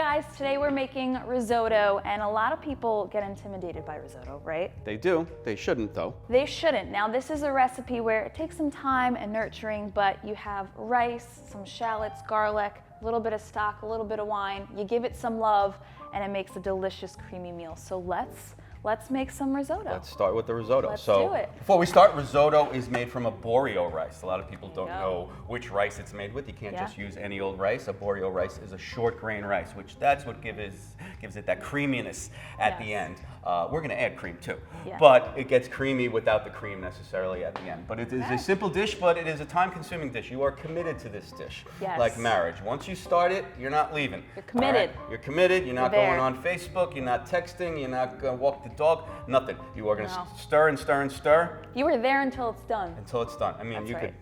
guys, today we're making risotto, and a lot of people get intimidated by risotto, right? They do. They shouldn't, though. They shouldn't. Now, this is a recipe where it takes some time and nurturing, but you have rice, some shallots, garlic, a little bit of stock, a little bit of wine. You give it some love, and it makes a delicious, creamy meal. So let's make some risotto. Let's start with the risotto. Let's do it. Before we start, risotto is made from Arborio rice. A lot of people don't know which rice it's made with. You can't just use any old rice. Arborio rice is a short grain rice, which that's what gives it that creaminess at the end. We're going to add cream too, but it gets creamy without the cream necessarily at the end. But it is a simple dish, but it is a time-consuming dish. You are committed to this dish, like marriage. Once you start it, you're not leaving. You're committed. Right? You're committed. You're not going on Facebook. You're not texting. You're not going to walk the dog. Nothing. You are going to stir and stir and stir. You were there until it's done. Until it's done. I mean, you could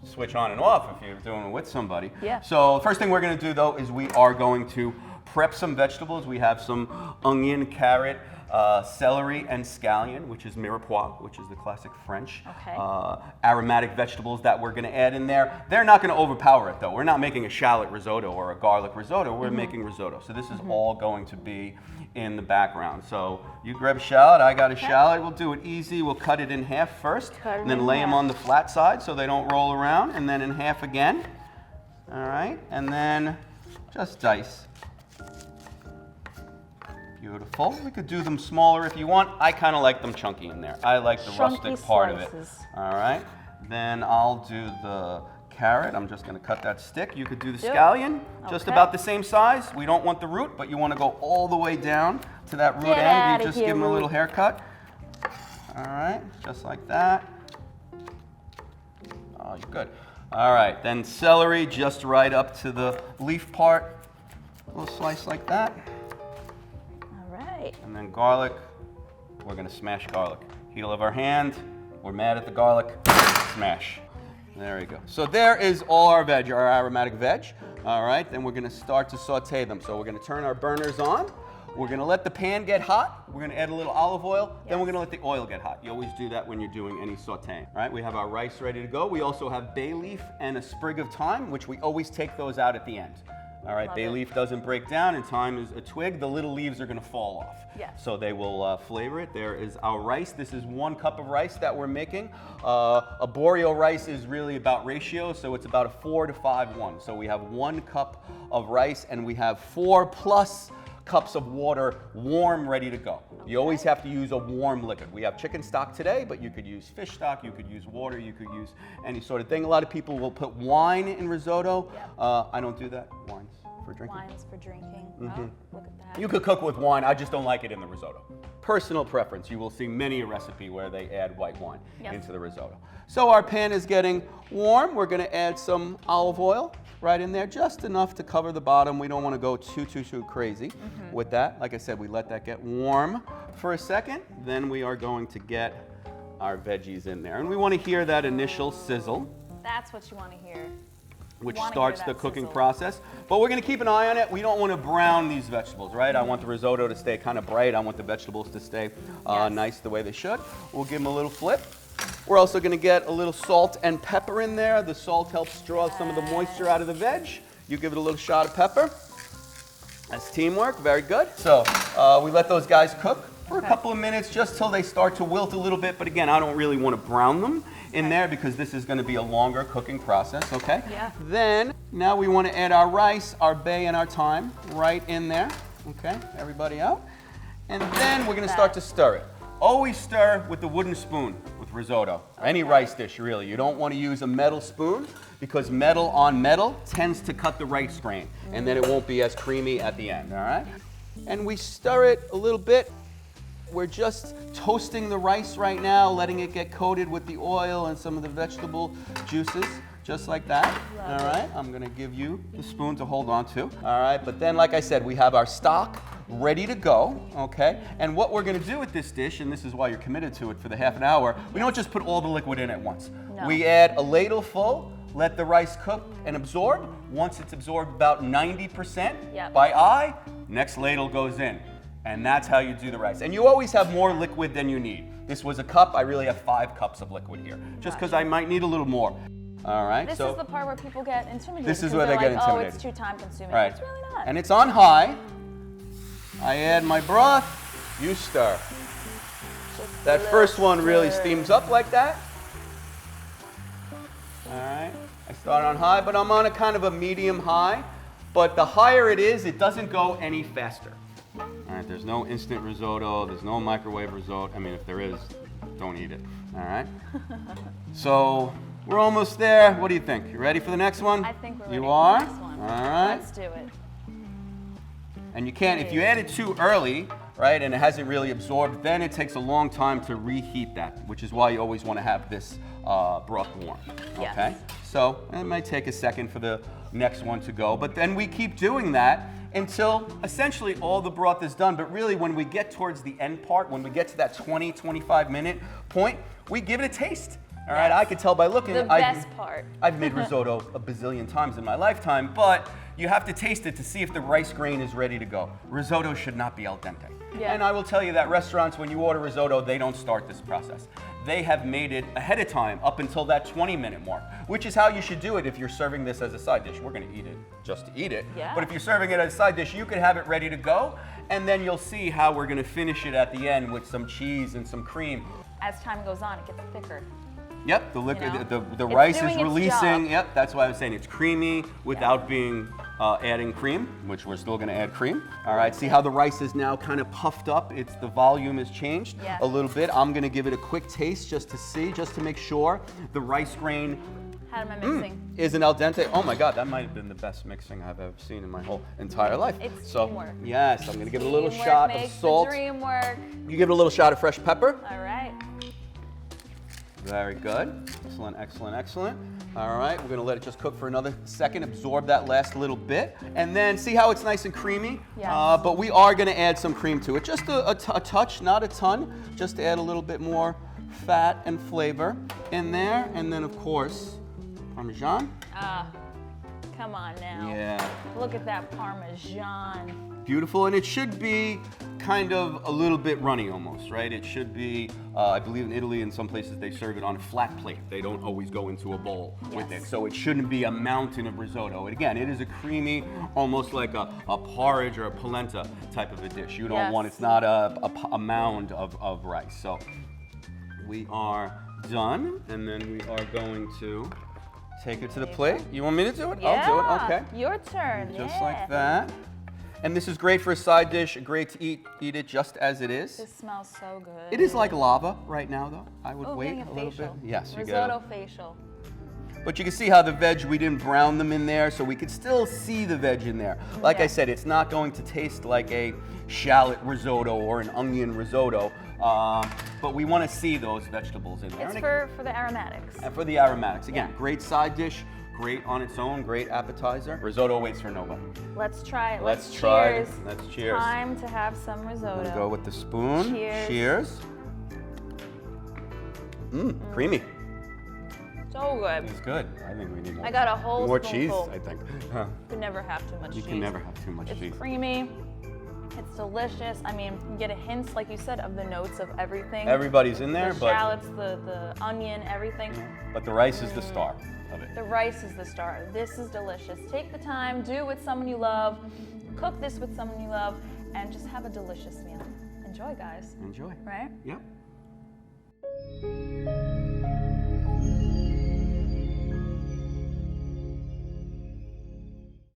switch on and off if you're doing it with somebody. Yeah. So first thing we're going to do though is we are going to prep some vegetables. We have some onion, carrot, celery, and scallion, which is mirepoix, which is the classic French aromatic vegetables that we're going to add in there. They're not going to overpower it though. We're not making a shallot risotto or a garlic risotto. We're making risotto. So this is all going to be in the background. So you grab a shallot, I got a shallot. We'll do it easy. We'll cut it in half first, and then lay them on the flat side so they don't roll around, and then in half again. All right, and then just dice. Beautiful. We could do them smaller if you want. I kind of like them chunky in there. I like the rustic part of it. All right, then I'll do the carrot. I'm just going to cut that stick. You could do the scallion, just about the same size. We don't want the root, but you want to go all the way down to that root end. You just give them a little haircut. All right, just like that. Oh, you're good. All right, then celery just right up to the leaf part. A little slice like that. All right. And then garlic. We're going to smash garlic. Heel of our hand. We're mad at the garlic. Smash. There we go. So there is all our veg, our aromatic veg. All right, then we're going to start to saute them. So we're going to turn our burners on. We're going to let the pan get hot. We're going to add a little olive oil. Then we're going to let the oil get hot. You always do that when you're doing any sauteing. All right, we have our rice ready to go. We also have bay leaf and a sprig of thyme, which we always take those out at the end. All right, bay leaf doesn't break down, and thyme is a twig. The little leaves are going to fall off. So they will flavor it. There is our rice. This is 1 cup of rice that we're making. Arborio rice is really about ratio, so it's about a 4 to 5, 1. So we have 1 cup of rice, and we have 4+ cups of water, warm, ready to go. You always have to use a warm liquid. We have chicken stock today, but you could use fish stock, you could use water, you could use any sort of thing. A lot of people will put wine in risotto. I don't do that. Wine's for drinking. Wine's for drinking. Oh, look at that. You could cook with wine. I just don't like it in the risotto. Personal preference. You will see many a recipe where they add white wine into the risotto. So our pan is getting warm. We're going to add some olive oil right in there, just enough to cover the bottom. We don't want to go too crazy with that. Like I said, we let that get warm for a second. Then we are going to get our veggies in there. And we want to hear that initial sizzle. That's what you want to hear. Which starts the cooking process. But we're going to keep an eye on it. We don't want to brown these vegetables, right? I want the risotto to stay kind of bright. I want the vegetables to stay nice the way they should. We'll give them a little flip. We're also going to get a little salt and pepper in there. The salt helps draw some of the moisture out of the veg. You give it a little shot of pepper. That's teamwork. Very good. So we let those guys cook for a couple of minutes, just till they start to wilt a little bit. But again, I don't really want to brown them in there because this is going to be a longer cooking process, okay? Then, now we want to add our rice, our bay, and our thyme right in there. Okay, everybody out. And then we're going to start to stir it. Always stir with the wooden spoon with risotto. Any rice dish, really. You don't want to use a metal spoon because metal on metal tends to cut the rice grain, and then it won't be as creamy at the end, all right? And we stir it a little bit. We're just toasting the rice right now, letting it get coated with the oil and some of the vegetable juices, just like that. All right, I'm gonna give you the spoon to hold on to. All right, but then like I said, we have our stock ready to go, okay? And what we're gonna do with this dish, and this is why you're committed to it for the half an hour, we don't just put all the liquid in at once. We add a ladle full, let the rice cook and absorb. Once it's absorbed about 90% by eye, next ladle goes in. And that's how you do the rice. And you always have more liquid than you need. This was a cup, I really have 5 cups of liquid here, just because I might need a little more. All right. This is the part where people get intimidated. This is where they get like, intimidated. Oh, it's too time consuming. Right. It's really not. And it's on high. I add my broth. You stir. Just That a first little one really stir. steams up like that. All right. I start on high, but I'm on a kind of a medium high. But the higher it is, it doesn't go any faster. All right. There's no instant risotto. There's no microwave risotto. I mean, if there is, don't eat it. All right. So we're almost there. What do you think? You ready for the next one? I think we're ready You for are? the next one. All right. Let's do it. And you can't, if you add it too early, right, and it hasn't really absorbed, then it takes a long time to reheat that, which is why you always want to have this broth warm. Yes. Okay? So it might take a second for the next one to go, but then we keep doing that until essentially all the broth is done. But really, when we get towards the end part, when we get to that 20, 25-minute point, we give it a taste. All right, I could tell by looking. The best part. I've made risotto a bazillion times in my lifetime, but you have to taste it to see if the rice grain is ready to go. Risotto should not be al dente. Yeah. And I will tell you that restaurants, when you order risotto, they don't start this process. They have made it ahead of time up until that 20-minute mark, which is how you should do it if you're serving this as a side dish. We're going to eat it just to eat it. Yeah. But if you're serving it as a side dish, you could have it ready to go, and then you'll see how we're going to finish it at the end with some cheese and some cream. As time goes on, it gets thicker. Yep, the liquid, You know? the It's rice doing is its releasing. job. Yep, that's why I was saying it's creamy without being adding cream, which we're still going to add cream. All right, see how the rice is now kind of puffed up. It's the volume has changed Yes. a little bit. I'm going to give it a quick taste just to see, just to make sure the rice grain How am I mixing? isn't al dente. Oh my God, that might have been the best mixing I've ever seen in my whole entire life. It's so teamwork. yes, I'm going to give it a little Teamwork shot of makes salt. The dream work. You give it a little shot of fresh pepper. All right. Very good. Excellent, excellent, excellent. All right, we're gonna let it just cook for another second, absorb that last little bit, and then see how it's nice and creamy. Yes. But we are gonna add some cream to it. Just a touch, not a ton, just to add a little bit more fat and flavor in there. And then of course, Parmesan. Come on now. Yeah. Look at that Parmesan. Beautiful, and it should be kind of a little bit runny almost, right? It should be, I believe in Italy, in some places they serve it on a flat plate. They don't always go into a bowl with it. So it shouldn't be a mountain of risotto. And again, it is a creamy, almost like a porridge or a polenta type of a dish. You don't want, it's not a mound of rice. So we are done, and then we are going to take it to the plate. You want me to do it? Yeah. I'll do it, okay. Your turn, Just like that. And this is great for a side dish, great to eat it just as it is. This smells so good. It is like lava right now, though. I would wait getting a little bit. facial. Yes, you Risotto get facial. But you can see how the veg, we didn't brown them in there, so we could still see the veg in there. Like I said, it's not going to taste like a shallot risotto or an onion risotto, but we want to see those vegetables in there. It's for the aromatics. And for the aromatics. Again, great side dish, great on its own, great appetizer. Risotto waits for nobody. Let's try it. Let's try it. cheers. Let's cheers. Time to have some risotto. I'm gonna go with the spoon. Cheers. Cheers. Creamy. So good. It's good. I think we need more. I got a whole more cheese, spoonful. I think. You can never have too much cheese. You can never have too much It's cheese. creamy. It's delicious. I mean, you get a hint, like you said, of the notes of everything. Everybody's in there, the but shallots, the onion, everything. the rice is the star of it. The rice is the star. This is delicious. Take the time, do it with someone you love, cook this with someone you love, and just have a delicious meal. Enjoy, guys. Enjoy. Right? Yep.